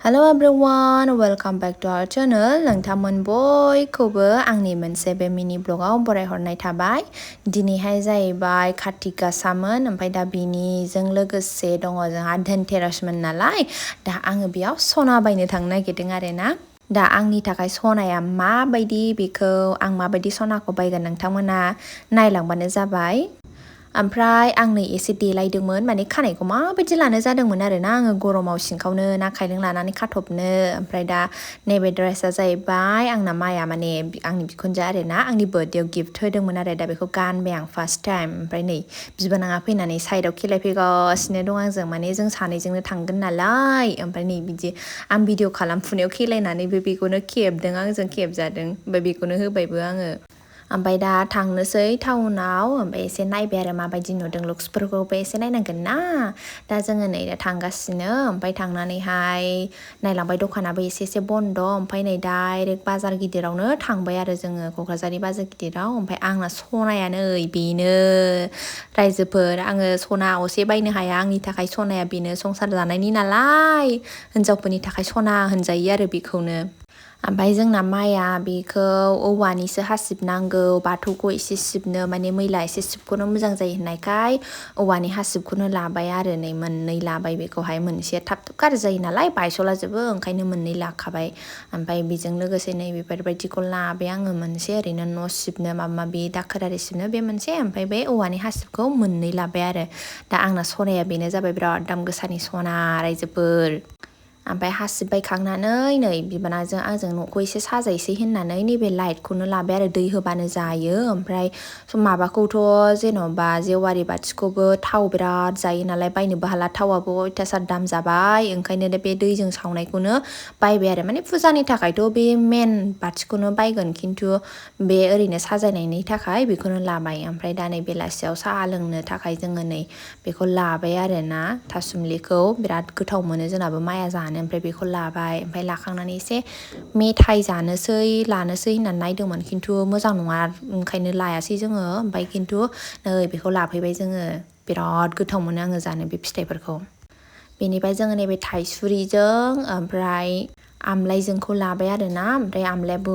Hello everyone, welcome back to our channel. Nwngtang बयखौबो आंनि मोनसे बे मिनि ब्लगाव बरायहरनाय थाबाय। दिनैहाय जाहैबाय कार्तिक गासामोन ओमफ्राय दा बिनिजों लोगोसे दङ जोंहा धनतेरासमोन नालाय दा आङो बेयाव सना बायनो थांनो नागिरदों आरोना। दा आंनि थाखाय सनाया माबायदि बेखौ आं माबायदि सनाखौ बायगोन नोंथांमोना नायलांबानो जाबाय। ओमफ्राय आंनो एसे देलायदोंमोन माने खानायखौ माबायदि लानो जादोंमोन आरोना आङो गरमाव सिंखावनो ना खायलें लानानै खाथबनो ओमफ्राय दा नैबे ड्रेसा जाहैबाय आंना माया माने आंनि बिखुनजोआ आरोना आंनि बार्थडेआव गिफ्ट होदोंमोन आरो दा बेखौ गानबाय आं फार्स्ट टाइम ओमफ्राय नै बिबोनाङा फैनानै साइडआव खेलायफैगासिनो दं आंजों माने जों सानैजोंनो थांगोन नालाय ओमफ्राय नै बिदि आं भिडिअ खालामफुनायाव खेलायनानै बेखौनो खेबदों आंजों खेबजादों ओमफ्राय बेखौनो होबायबो आङो। ओमफ्राय दा थांनोसै टाउनाव ओमफ्राय एसे नायबाय आरो माबायदि नुदों लुक्सफोरखौबो एसे नायनांगोन ना दा जोङो नै दा थांगासिनो ओमफ्राय थांनानैहाय नायलांबाय दखानाबो एसे बन्द ओमफ्राय नै डाइरेक्ट बाजार गिदिरावनो थांबाय आरो जोङो क'क्राझारनि बाजार गिदिराव ओमफ्राय आंना सनाया नै बेनो रायजोफोर आङो सना असे बायनो हाया आंनि थाखाय सनाया बेनो संसार जानायनि नालाय हिन्जावफोरनि थाखाय सना होनजायो आरो बेखौनो। ओमफ्राय जोंना माइया बेखौ औवानिसो हासिबनांगौ बाथौखौ एसे सिबनो माने मैला एसे सिबखौनो मोजां जायो होननायखाय औवानि हासिबखौनो लाबाय आरो नै मोननै लाबाय बेखौहाय मोनसे थाब गाज्रि जायो नालाय बायस'ला जोबो ओंखायनो मोननै लाखाबाय ओमफ्राय बेजों लोगोसे नै बेफोरबायदिखौ लाबाय आङो मोनसे ओरैनो न' सिबनो माबा माबि दाखोर आरि सिबनो बे मोनसे ओमफ्राय बे औवानि हासिबखौ मोननै लाबाय आरो दा आंना सनाया बेनो जाबाय बिराद दाम गोसानि सना रायजोफोर। ओमफ्राय हासिब बायखांनानै नै बिबोनांजों आंजों न'खौ एसे साजायसै होननानै नैबे लाइटखौनो लाबाय आरो दै होबानो जायो ओमफ्राय माबाखौथ' जेन'बा जेवारि बाथिखौबो थाव बिराद जायो नालाय बायनोबो हाला थावाबो अयथासार दाम जाबाय ओंखायनो बे दैजों सावनायखौनो बायबाय आरो माने फुजानि थाखायथ' बे मेन बाथिखौनो बायगोन खिन्थु बे ओरैनो साजायनायनि थाखाय बेखौनो लाबाय ओमफ्राय दा नै बेलासियाव साहा लोंनो थाखाय जोङो नै बेखौ लाबाय आरोना थासुमलिखौ बिराद गोथाव मोनो जोंनाबो माया जानो ओमफ्राय बेखौ लाबाय ओमफ्राय लाखांनानै एसे मेथाइ लानोसै होननानै नायदोंमोन खिन्थु मोजां नङा ओंखायनो लायासै जोङो ओमफ्राय खिन्थु नै बेखौ लाफैबाय जोङो बिराद गोथाव मोनो आङो जानो बे फिथाइफोरखौ। बेनिफ्राय जोङो नैबे थाइसुरिजों ओमफ्राय आमलायजोंखौ लाबाय आरोना ओमफ्राय आमलायाबो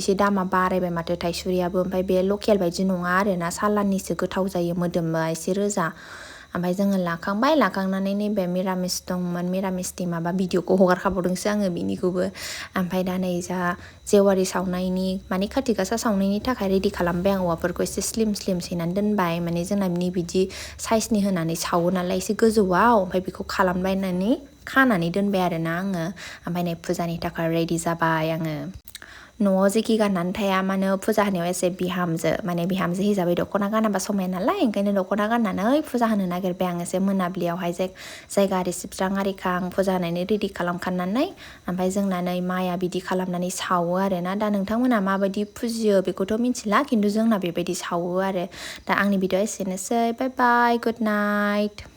एसे दामा बारायबाय माथो थाइसुरियाबो ओमफ्राय बे लकेल बायदि नङा आरोना सालाननिसो गोथाव जायो मोदोमबा एसे रोजा ओमफ्राय जोङो लाखांनानै नैबे मिरामिस दंमोन मिरामिसनि माबा भिडिअखौ हगारखाबावदोंसो आङो बिनिखौबो ओमफ्राय दा नै जा जेवारि सावनायनि माने कार्तिक गासा सावनायनि थाखाय रेडि खालामबाय आं औवाफोरखौ एसे स्लिम सैनानै दोनबाय माने जोंना बिदि साइसनि होनानै सावो नालाय एसे गोजौआव ओमफ्राय बेखौ खालामबायनानै खानानै दोनबाय आरोना आङो ओमफ्राय नै फुजानि थाखाय रेडि जाबाय आङो। न'आव जेखि गाननानै थाया मानो फुजा होनायाव एसे बिहामजो हिसाबै दख'ना गानाबा समाया नालाय ओंखायनो दख'ना गाननानै फुजा होनो नागिरबाय आं एसे मोनाबिलियावहाय जायगा आरि सिबस्रां आरिखां फुजा होनायनि रेडि खालामखानानै ओमफ्राय जोंना नै माया बिदि खालामनानै सावो आरोना दा नोंथांमोना माबायदि फुजियो बेखौथ' मिथिला खिन्थु जोंना बेबायदि सावो आरो दा आंनि भिडिअआ एसेनोसै बाय बाय गुड नाइट।